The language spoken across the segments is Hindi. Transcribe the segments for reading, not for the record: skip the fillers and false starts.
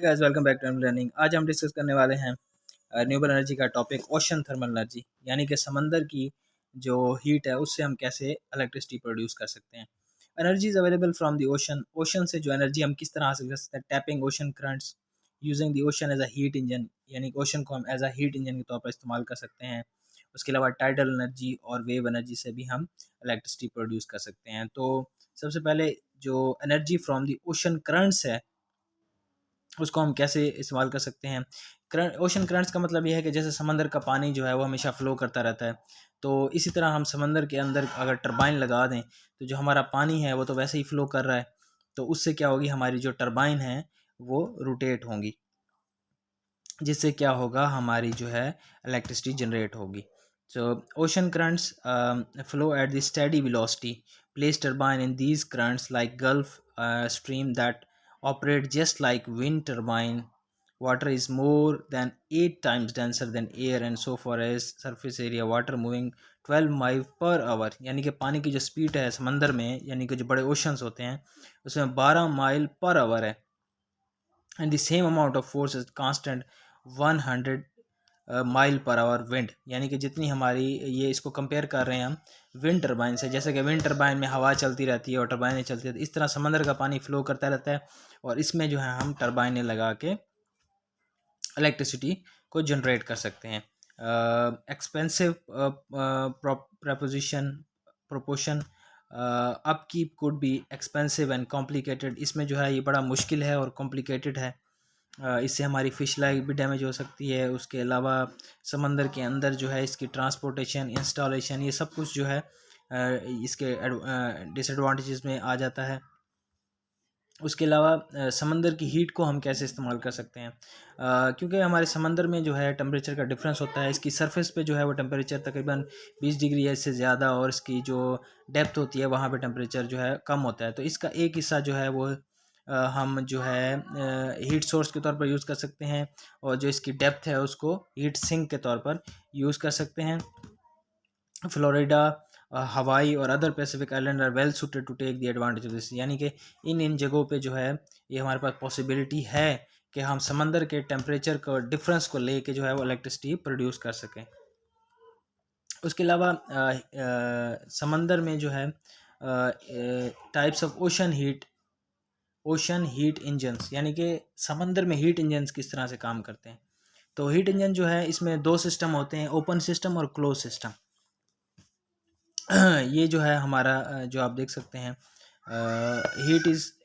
Guys welcome back to learning. आज हम डिस्कस करने वाले हैं रिन्यूएबल एनर्जी का टॉपिक ओशन थर्मल एनर्जी, यानी कि समंदर की जो हीट है उससे हम कैसे इलेक्ट्रिसिटी प्रोड्यूस कर सकते हैं। Energy is available from the ocean. Ocean से जो एनर्जी हम किस तरह हासिल कर सकते हैं? Tapping ocean currents, using the ocean as a heat engine, यानी कि ओशन को हम एज अ हीट इंजन के तौर पर इस्तेमाल कर सकते हैं। उसके अलावा टाइडल एनर्जी और वेव एनर्जी से भी हम इलेक्ट्रिसिटी प्रोड्यूस कर सकते हैं। तो सबसे पहले जो energy from the ocean currents है उसको हम कैसे इस्तेमाल कर सकते हैं। करंट, ओशन करंट्स का मतलब ये है कि जैसे समंदर का पानी जो है वो हमेशा फ़्लो करता रहता है, तो इसी तरह हम समंदर के अंदर अगर टरबाइन लगा दें तो जो हमारा पानी है वो तो वैसे ही फ़्लो कर रहा है, तो उससे क्या होगी, हमारी जो टरबाइन है वो रोटेट होंगी, जिससे क्या होगा, हमारी जो है इलेक्ट्रिसिटी जनरेट होगी। So ocean currents flow at the steady velocity, place turbine in these currents like Gulf Stream that operate just like wind turbine. Water is more than 8 times denser than air and so far as surface area water moving 12 mile per hour, यानी कि पानी की जो स्पीड है समंदर में, यानी कि जो बड़े ओशंस होते हैं उसमें 12 माइल पर आवर है। And the same amount of force is constant 100 mile per hour wind, यानी कि जितनी हमारी, ये इसको कंपेयर कर रहे हैं हम विंड टरबाइन से, जैसे कि विंड टरबाइन में हवा चलती रहती है और टरबाइनें चलती रहती है, इस तरह समंदर का पानी फ्लो करता रहता है और इसमें जो है हम टरबाइनें लगा के इलेक्ट्रिसिटी को जनरेट कर सकते हैं। Expensive preposition proportion upkeep could be expensive and complicated, इसमें जो है ये बड़ा मुश्किल है और कॉम्प्लिकेटेड है। इससे हमारी फ़िश लाइफ भी डैमेज हो सकती है। उसके अलावा समंदर के अंदर जो है इसकी ट्रांसपोर्टेशन, इंस्टॉलेशन, ये सब कुछ जो है इसके डिसएडवांटेजेस में आ जाता है। उसके अलावा समंदर की हीट को हम कैसे इस्तेमाल कर सकते हैं, क्योंकि हमारे समंदर में जो है टेम्परेचर का डिफरेंस होता है। इसकी सरफेस पे जो है वो टेम्परेचर तकरीबन 20 डिग्री या इससे ज़्यादा, और इसकी जो डेप्थ होती है वहाँ पे टेम्परेचर जो है कम होता है। तो इसका एक हिस्सा जो है वो हम जो है हीट सोर्स के तौर पर यूज़ कर सकते हैं, और जो इसकी डेप्थ है उसको हीट सिंक के तौर पर यूज़ कर सकते हैं। फ्लोरिडा, हवाई और other Pacific island are well suited to take the advantage of this, यानी कि इन जगहों पे जो है ये हमारे पास पॉसिबिलिटी है कि हम समंदर के टेम्परेचर को डिफरेंस को लेके जो है वो इलेक्ट्रिसिटी प्रोड्यूस कर सकें। उसके अलावा समंदर में जो है types of ocean heat engines, यानी कि समंदर में हीट इंजन्स किस तरह से काम करते हैं। तो हीट इंजन जो है इसमें दो सिस्टम होते हैं, ओपन सिस्टम और क्लोज सिस्टम। ये जो है हमारा जो आप देख सकते हैं,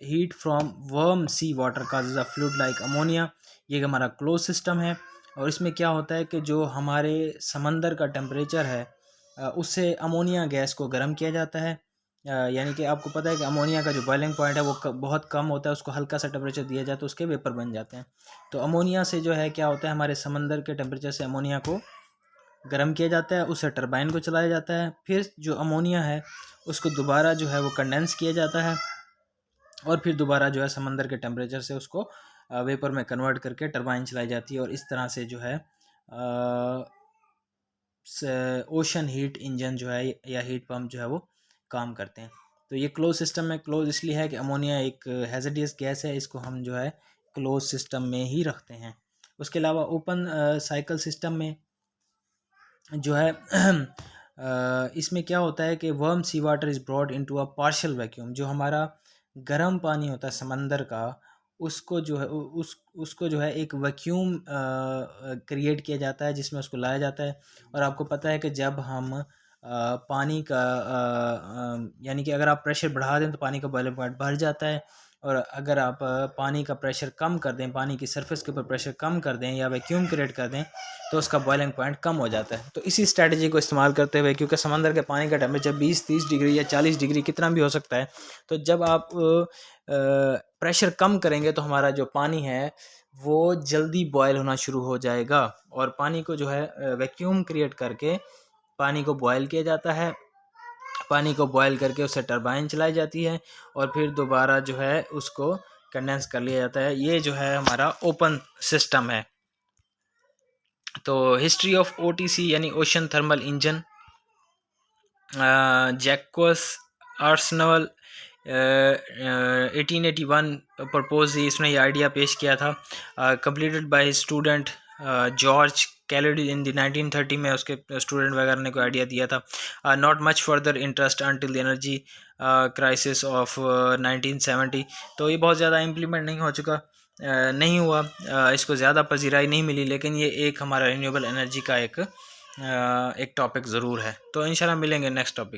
heat from warm sea water causes a fluid like ammonia, ये हमारा क्लोज सिस्टम है। और इसमें क्या होता है कि जो हमारे समंदर का टेम्परेचर है उससे अमोनिया गैस को गर्म किया जाता है। यानी कि आपको पता है कि अमोनिया का जो बॉइलिंग पॉइंट है वो बहुत कम होता है, उसको हल्का सा टेम्परेचर दिया जाए तो उसके वेपर बन जाते हैं। तो अमोनिया से जो है क्या होता है, हमारे समंदर के टेम्परेचर से अमोनिया को गर्म किया जाता है, उससे टरबाइन को चलाया जाता है। फिर जो अमोनिया है उसको दोबारा जो है वो कंडेंस किया जाता है, और फिर दोबारा जो है समंदर के टेम्परेचर से उसको वेपर में कन्वर्ट करके टरबाइन चलाई जाती है, और इस तरह से जो है ओशन हीट इंजन जो है या हीट पंप जो है वो काम करते हैं। तो ये क्लोज सिस्टम में, क्लोज इसलिए है कि अमोनिया एक हैज़ार्डस गैस है, इसको हम जो है क्लोज सिस्टम में ही रखते हैं। उसके अलावा ओपन साइकिल सिस्टम में जो है इसमें क्या होता है कि warm sea water is brought into a partial vacuum, जो हमारा गर्म पानी होता है समंदर का, उसको जो है उसको जो है एक वैक्यूम क्रिएट किया जाता है जिसमें उसको लाया जाता है। और आपको पता है कि जब हम पानी का यानी कि अगर आप प्रेशर बढ़ा दें तो पानी का बॉइलिंग पॉइंट बढ़ जाता है, और अगर आप पानी का प्रेशर कम कर दें, पानी की सरफेस के ऊपर प्रेशर कम कर दें या वैक्यूम क्रिएट कर दें तो उसका बॉइलिंग पॉइंट कम हो जाता है। तो इसी स्ट्रैटेजी को इस्तेमाल करते हुए, क्योंकि समंदर के पानी का टेम्परेचर 20-30 डिग्री या 40 डिग्री कितना भी हो सकता है, तो जब आप प्रेशर कम करेंगे तो हमारा जो पानी है वो जल्दी बॉयल होना शुरू हो जाएगा, और पानी को जो है वैक्यूम क्रिएट करके पानी को बॉयल किया जाता है। पानी को बॉयल करके उससे टरबाइन चलाई जाती है, और फिर दोबारा जो है उसको कंडेंस कर लिया जाता है। ये जो है हमारा ओपन सिस्टम है। तो हिस्ट्री ऑफ ओटीसी यानी ocean thermal engine, Jacques Arsonval 1881 propose इसने ये आइडिया पेश किया था, completed by student George Claude in the 1930 में उसके स्टूडेंट वगैरह ने कोई आइडिया दिया था। Not much further interest until the energy crisis of 1970। तो ये बहुत ज़्यादा इम्प्लीमेंट नहीं हो चुका, नहीं हुआ, इसको ज़्यादा पजीराई नहीं मिली, लेकिन ये एक हमारा रिन्यूएबल एनर्जी का एक टॉपिक ज़रूर है। तो इंशाल्लाह मिलेंगे नेक्स्ट टॉपिक।